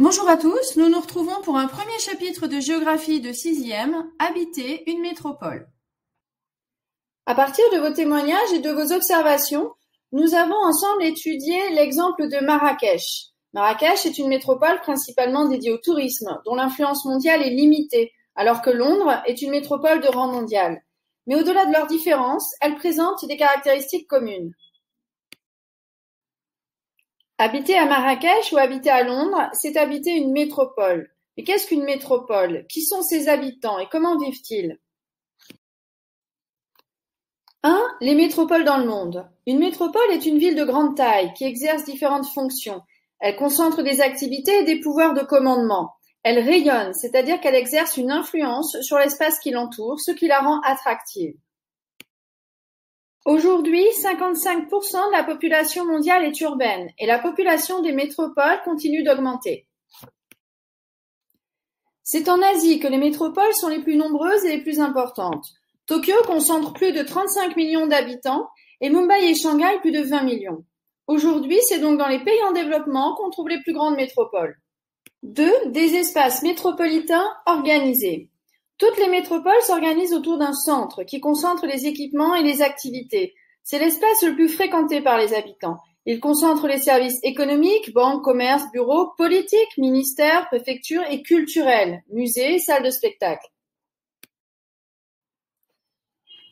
Bonjour à tous, nous nous retrouvons pour un premier chapitre de géographie de 6e, habiter une métropole. À partir de vos témoignages et de vos observations, nous avons ensemble étudié l'exemple de Marrakech. Marrakech est une métropole principalement dédiée au tourisme, dont l'influence mondiale est limitée, alors que Londres est une métropole de rang mondial. Mais au-delà de leurs différences, elles présentent des caractéristiques communes. Habiter à Marrakech ou habiter à Londres, c'est habiter une métropole. Mais qu'est-ce qu'une métropole? Qui sont ses habitants et comment vivent-ils? 1. Les métropoles dans le monde. Une métropole est une ville de grande taille qui exerce différentes fonctions. Elle concentre des activités et des pouvoirs de commandement. Elle rayonne, c'est-à-dire qu'elle exerce une influence sur l'espace qui l'entoure, ce qui la rend attractive. Aujourd'hui, 55% de la population mondiale est urbaine et la population des métropoles continue d'augmenter. C'est en Asie que les métropoles sont les plus nombreuses et les plus importantes. Tokyo concentre plus de 35 millions d'habitants et Mumbai et Shanghai plus de 20 millions. Aujourd'hui, c'est donc dans les pays en développement qu'on trouve les plus grandes métropoles. 2. Des espaces métropolitains organisés. Toutes les métropoles s'organisent autour d'un centre qui concentre les équipements et les activités. C'est l'espace le plus fréquenté par les habitants. Il concentre les services économiques, banques, commerces, bureaux, politiques, ministères, préfectures et culturels, musées, salles de spectacle.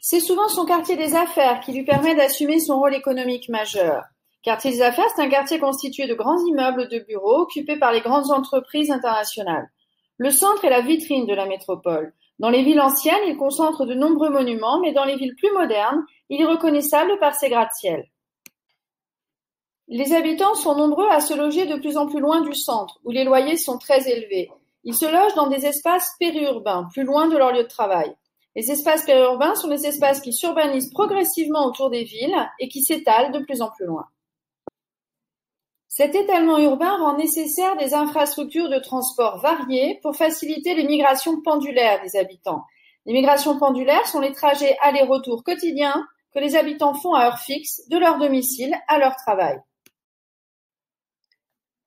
C'est souvent son quartier des affaires qui lui permet d'assumer son rôle économique majeur. Quartier des affaires, c'est un quartier constitué de grands immeubles de bureaux occupés par les grandes entreprises internationales. Le centre est la vitrine de la métropole. Dans les villes anciennes, il concentre de nombreux monuments, mais dans les villes plus modernes, il est reconnaissable par ses gratte-ciel. Les habitants sont nombreux à se loger de plus en plus loin du centre, où les loyers sont très élevés. Ils se logent dans des espaces périurbains, plus loin de leur lieu de travail. Les espaces périurbains sont des espaces qui s'urbanisent progressivement autour des villes et qui s'étalent de plus en plus loin. Cet étalement urbain rend nécessaire des infrastructures de transport variées pour faciliter les migrations pendulaires des habitants. Les migrations pendulaires sont les trajets aller-retour quotidiens que les habitants font à heure fixe de leur domicile à leur travail.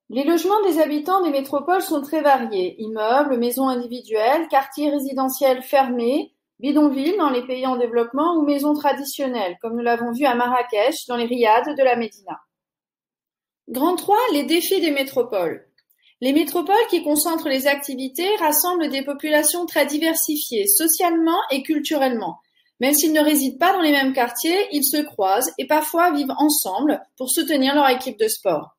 Les logements des habitants des métropoles sont très variés. Immeubles, maisons individuelles, quartiers résidentiels fermés, bidonvilles dans les pays en développement ou maisons traditionnelles, comme nous l'avons vu à Marrakech dans les riads de la Médina. Grand 3, les défis des métropoles. Les métropoles qui concentrent les activités rassemblent des populations très diversifiées, socialement et culturellement. Même s'ils ne résident pas dans les mêmes quartiers, ils se croisent et parfois vivent ensemble pour soutenir leur équipe de sport.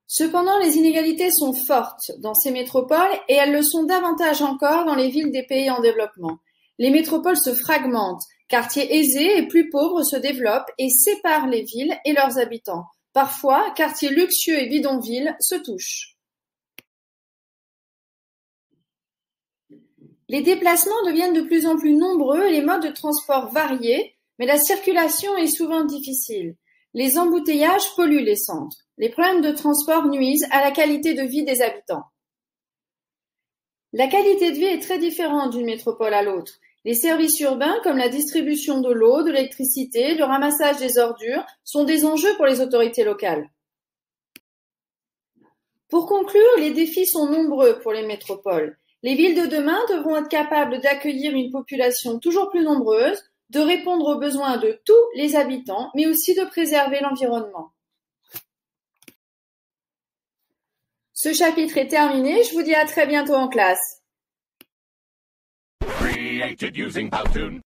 Cependant, les inégalités sont fortes dans ces métropoles et elles le sont davantage encore dans les villes des pays en développement. Les métropoles se fragmentent, quartiers aisés et plus pauvres se développent et séparent les villes et leurs habitants. Parfois, quartiers luxueux et bidonvilles se touchent. Les déplacements deviennent de plus en plus nombreux et les modes de transport variés, mais la circulation est souvent difficile. Les embouteillages polluent les centres. Les problèmes de transport nuisent à la qualité de vie des habitants. La qualité de vie est très différente d'une métropole à l'autre. Les services urbains, comme la distribution de l'eau, de l'électricité, le ramassage des ordures, sont des enjeux pour les autorités locales. Pour conclure, les défis sont nombreux pour les métropoles. Les villes de demain devront être capables d'accueillir une population toujours plus nombreuse, de répondre aux besoins de tous les habitants, mais aussi de préserver l'environnement. Ce chapitre est terminé, je vous dis à très bientôt en classe. Created using Powtoon.